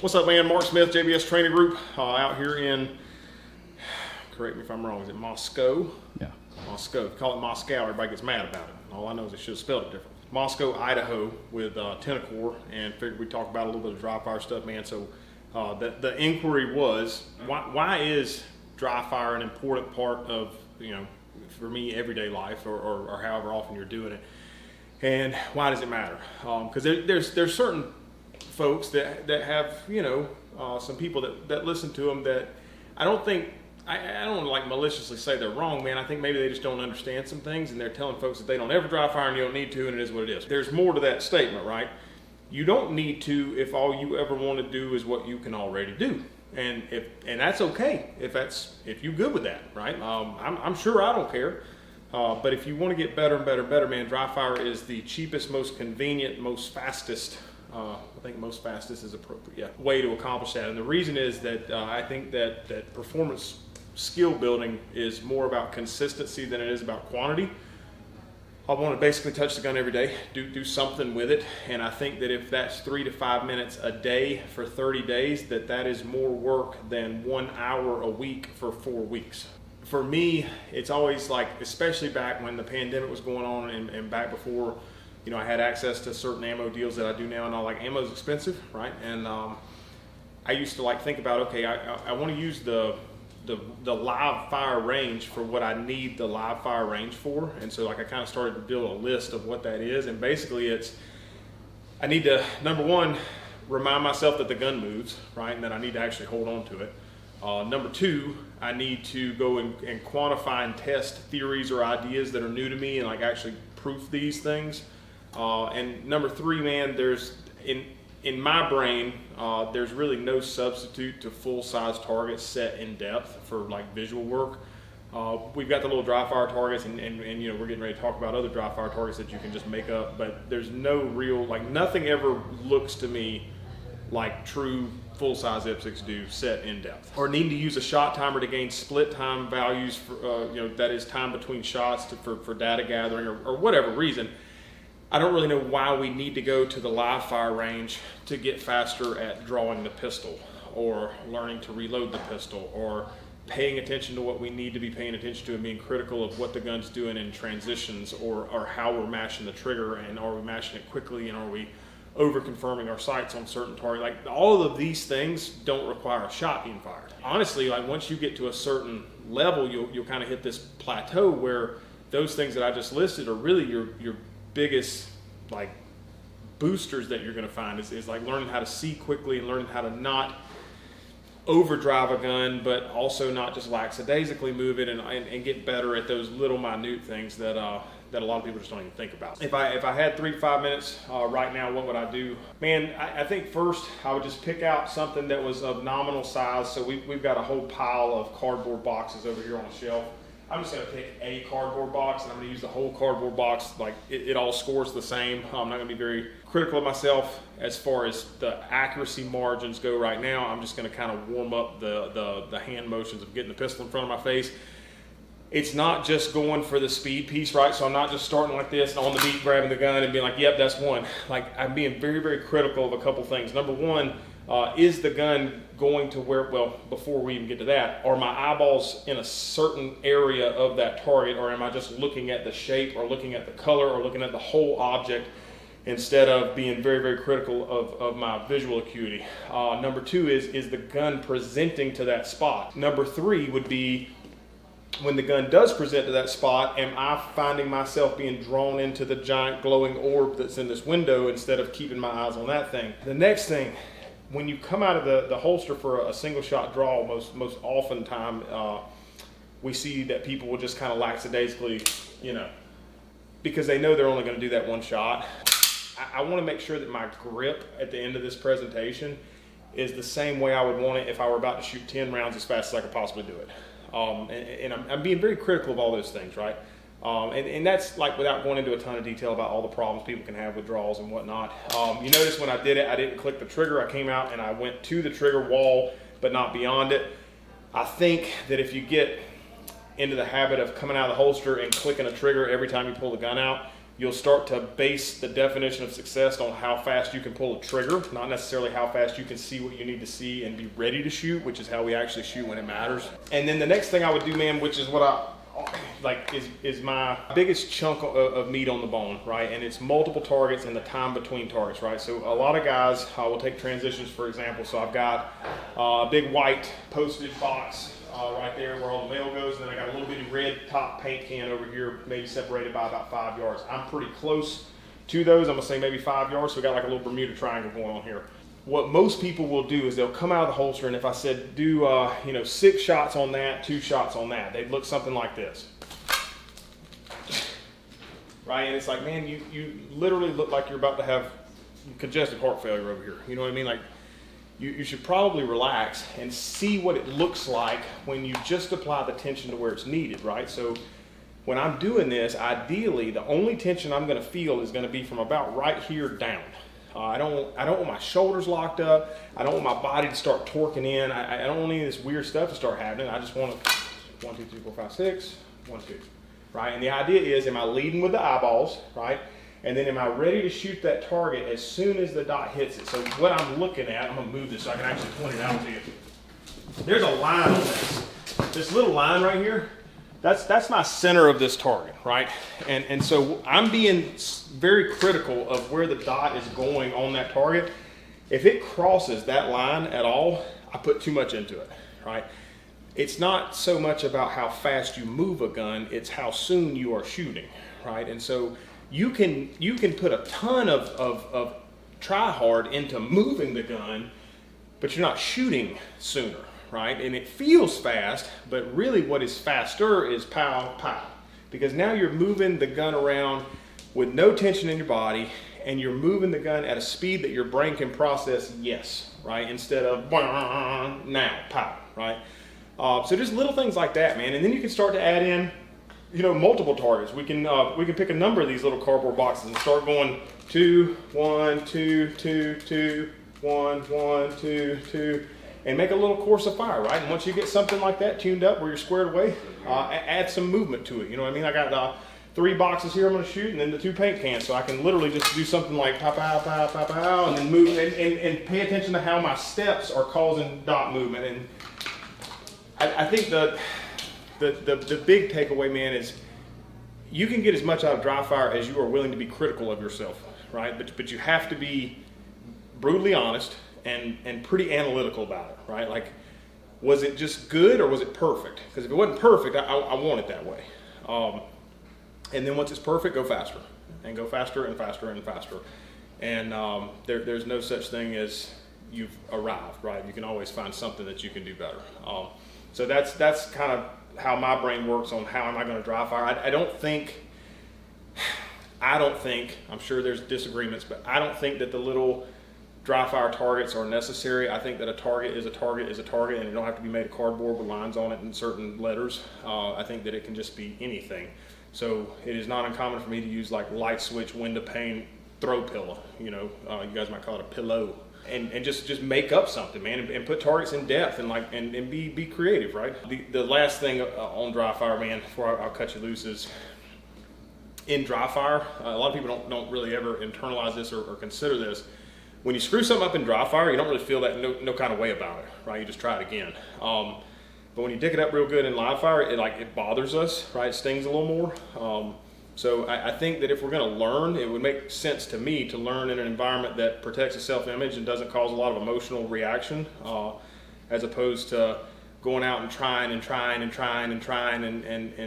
What's up, man? Mark Smith JBS Training Group out here in, correct me if I'm wrong, is it Moscow? Yeah. Moscow. Call it Moscow, everybody gets mad about it. All I know is they should have spelled it different. Moscow, Idaho with Tenicor, and figured we'd talk about a little bit of dry fire stuff, man. So the inquiry was, why is dry fire an important part of, for me, everyday life or however often you're doing it? And why does it matter? Because there's certain folks that have, some people that listen to them that I don't like maliciously say they're wrong, man. I think maybe they just don't understand some things, and they're telling folks that they don't ever dry fire and you don't need to, and it is what it is. There's more to that statement, right? You don't need to if all you ever want to do is what you can already do. And that's okay if you're good with that, right? I'm sure I don't care. But if you want to get better and better, man, dry fire is the cheapest, most convenient, most fastest, I think most fastest is appropriate, yeah, way to accomplish that. And the reason is that I think that performance skill building is more about consistency than it is about quantity. I want to basically touch the gun every day, do something with it, and I think that if that's 3 to 5 minutes a day for 30 days, that is more work than 1 hour a week for 4 weeks. For me, it's always like, especially back when the pandemic was going on and back before, I had access to certain ammo deals that I do now, and all, like, ammo's expensive, right? And I used to think about, okay, I want to use the live fire range for what I need the live fire range for. And so I kind of started to build a list of what that is. And basically I need to, number one, remind myself that the gun moves, right? And that I need to actually hold on to it. Number two, I need to go and quantify and test theories or ideas that are new to me and actually proof these things. And number three, man, there's, in my brain, there's really no substitute to full-size targets set in depth for visual work. We've got the little dry fire targets, and we're getting ready to talk about other dry fire targets that you can just make up. But there's no real, nothing ever looks to me like true full-size IPSCs do set in depth. Or needing to use a shot timer to gain split time values for, that is time between shots for data gathering or whatever reason. I don't really know why we need to go to the live fire range to get faster at drawing the pistol or learning to reload the pistol or paying attention to what we need to be paying attention to and being critical of what the gun's doing in transitions or how we're mashing the trigger, and are we mashing it quickly, and are we over confirming our sights on certain targets. All of these things don't require a shot being fired. Honestly, once you get to a certain level, you'll kind of hit this plateau where those things that I just listed are really your biggest boosters that you're going to find is learning how to see quickly and learning how to not overdrive a gun, but also not just lackadaisically move it and get better at those little minute things that a lot of people just don't even think about. If I had 3 to 5 minutes right now, what would I do? Man, I think first I would just pick out something that was of nominal size. So we've got a whole pile of cardboard boxes over here on the shelf. I'm just going to pick a cardboard box, and I'm going to use the whole cardboard box. It all scores the same. I'm not going to be very critical of myself as far as the accuracy margins go right now. I'm just going to kind of warm up the hand motions of getting the pistol in front of my face. It's not just going for the speed piece, right? So I'm not just starting like this and on the beat grabbing the gun and being like, yep, that's one. I'm being very, very critical of a couple things. Number one, is the gun going to where, well, before we even get to that, are my eyeballs in a certain area of that target, or am I just looking at the shape or looking at the color or looking at the whole object instead of being very, very critical of my visual acuity? Number two is the gun presenting to that spot? Number three would be, when the gun does present to that spot, am I finding myself being drawn into the giant glowing orb that's in this window instead of keeping my eyes on that thing? The next thing, when you come out of the holster for a single shot draw, most often time, we see that people will just kind of lackadaisically, because they know they're only going to do that one shot. I want to make sure that my grip at the end of this presentation is the same way I would want it if I were about to shoot 10 rounds as fast as I could possibly do it. And I'm being very critical of all those things, right? And that's without going into a ton of detail about all the problems people can have with draws and whatnot. You notice when I did it, I didn't click the trigger. I came out and I went to the trigger wall, but not beyond it. I think that if you get into the habit of coming out of the holster and clicking a trigger every time you pull the gun out, you'll start to base the definition of success on how fast you can pull a trigger, not necessarily how fast you can see what you need to see and be ready to shoot, which is how we actually shoot when it matters. And then the next thing I would do, man, which is what I like is my biggest chunk of meat on the bone, right? And it's multiple targets and the time between targets, right? So a lot of guys will take transitions, for example. So I've got a big white postage box right there where all the mail goes, and then I got a little bitty red top paint can over here, maybe separated by about 5 yards. I'm pretty close to those. I'm gonna say maybe 5 yards. So we got like a little Bermuda triangle going on here. What most people will do is they'll come out of the holster, and if I said do 6 shots on that, 2 shots on that, they'd look something like this, right? And it's like, man, you literally look like you're about to have congestive heart failure over here. You know what I mean? Like you should probably relax and see what it looks like when you just apply the tension to where it's needed, right? So when I'm doing this, ideally, the only tension I'm going to feel is going to be from about right here down. I don't want my shoulders locked up. I don't want my body to start torquing in. I don't want any of this weird stuff to start happening. I just want to 1, 2, 3, 4, 5, 6, 1, 2, right? And the idea is, am I leading with the eyeballs, right? And then am I ready to shoot that target as soon as the dot hits it? So what I'm looking at, I'm gonna move this so I can actually point it out to you. There's a line on this. This little line right here, that's my center of this target, right? And so I'm being very critical of where the dot is going on that target. If it crosses that line at all, I put too much into it, right? It's not so much about how fast you move a gun, it's how soon you are shooting, right? And so you can put a ton of try hard into moving the gun, but you're not shooting sooner, right? And it feels fast, but really what is faster is pow, pow. Because now you're moving the gun around with no tension in your body, and you're moving the gun at a speed that your brain can process yes, right? Instead of now, pow, right? So just little things like that, man. And then you can start to add in, multiple targets. We can pick a number of these little cardboard boxes and start going 2, 1, 2, 2, 2, 1, 1, 2, 2, and make a little course of fire, right? And once you get something like that tuned up where you're squared away, add some movement to it. You know what I mean? I got 3 boxes here I'm going to shoot, and then the 2 paint cans, so I can literally just do something like pow, pow, pow, pow, pow, and then move and pay attention to how my steps are causing dot movement. And I think the big takeaway, man, is you can get as much out of dry fire as you are willing to be critical of yourself, right? But you have to be brutally honest and pretty analytical about it, right? Like, was it just good or was it perfect? Because if it wasn't perfect, I want it that way. And then once it's perfect, go faster, and go faster and faster and faster. And there's no such thing as you've arrived, right? You can always find something that you can do better. So that's kind of how my brain works on how am I going to dry fire. I don't think, I'm sure there's disagreements, but I don't think that the little dry fire targets are necessary. I think that a target is a target is a target, and it don't have to be made of cardboard with lines on it and certain letters. I think that it can just be anything. So it is not uncommon for me to use like light switch, window pane, throw pillow. You guys might call it a pillow. And just make up something, man, and put targets in depth and be creative, right? The last thing on dry fire, man, before I'll cut you loose, is in dry fire, a lot of people don't really ever internalize this or consider this. When you screw something up in dry fire, you don't really feel that no kind of way about it, right? You just try it again. But when you dick it up real good in live fire, it bothers us, right? It stings a little more. So I think that if we're going to learn, it would make sense to me to learn in an environment that protects the self-image and doesn't cause a lot of emotional reaction, as opposed to going out and trying, and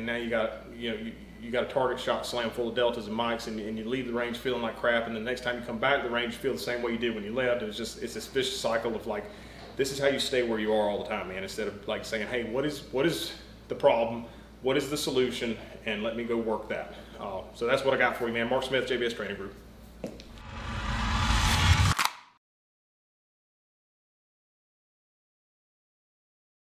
now you got you got a target shot slam full of deltas and mics, and you leave the range feeling like crap, and the next time you come back to the range you feel the same way you did when you left. It's this vicious cycle of like, this is how you stay where you are all the time, man, instead of like saying, hey, what is the problem, what is the solution, and let me go work that. So that's what I got for you, man. Mark Smith, JBS Training Group.